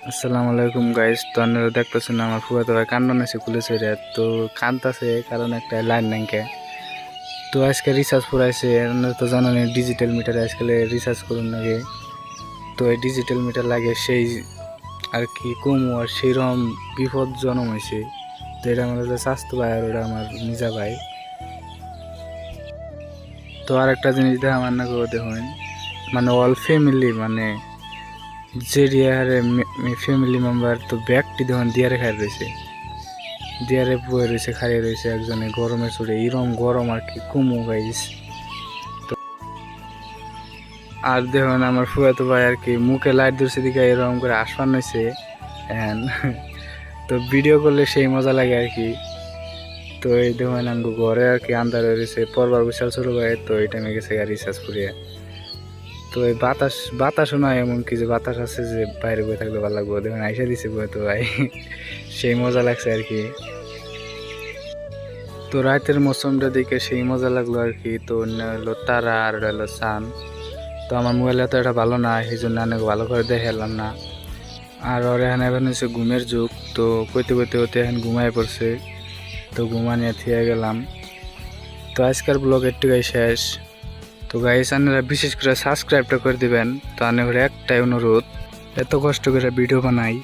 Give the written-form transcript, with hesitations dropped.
আসসালামু আলাইকুম গাইস। তো আপনারা দেখতেছেন আমার ফুয়াতো ভাই কান্না নাচে খুলেছে রে, তো কান্দতেছে কারণ একটা লাইন নাইকে। তো আজকে রিচার্জ ফুরাইছে, আপনারা তো জানেন ডিজিটাল মিটারে আজকাল রিচার্জ করুন লাগে। তো এই ডিজিটাল মিটার লাগে সেই আর কি কম আর সেই রকম বিপদ জন্ম হয়েছে। তো এটা আমার হলো স্বাস্থ্য ভাই আর ওটা আমার নিজা ভাই। তো আর একটা জিনিস দেখা আমার না করে দেখুন, মানে অল ফ্যামিলি মানে যে ডিয়ারে ফ্যামিলি মেম্বার তো ব্যাগটি দেখুন দিয়ারে খাই রয়েছে, দিয়ারে বয়ে রয়েছে খাইয়ে রয়েছে একজনে গরমে চড়ে এরম গরম আর কি কুমু গাইস। তো আর দেখুন আমার ফুয়াতো ভাই আর কি মুখে লাইট ধরছে দিকে এরকম করে আসমান হয়েছে। তো ভিডিও করলে সেই মজা লাগে আর কি। তো এই দেখুন আমগো ঘরে আর কি আন্দার রয়েছে পরবার বিশাল ছোট ভাই, তো এই টাইমে গেছে রিচার্জ করিয়ে। তো এই বাতাস বাতাসও নয় এমন কি যে বাতাস আছে যে বাইরে বয়ে থাকলে ভালো লাগবে, দেখুন আইসা দিছে বয়ে তো ভাই সেই মজা লাগছে আর কি। তো রাতের মৌসুমটা দেখে সেই মজা লাগলো আর কি। তো অন্য হলো তারা আর ওটা হলো সান। তো আমার মোবাইলে তো এটা ভালো না, সেই জন্য অনেক ভালো করে দেখালাম না। আর ওর এখানে এখন হচ্ছে ঘুমের যুগ, তো কইতে কইতে হতে এখন ঘুমায় পড়ছে। তো ঘুমানিয়ে থিয়ে গেলাম। তো আজকের ব্লগ একটুখাই শেষ। তো গাইস আপনারা বিশেষ করে সাবস্ক্রাইবটা করে দিবেন। তো আপনার একটাই অনুরোধ, এত কষ্ট করে ভিডিও বানাই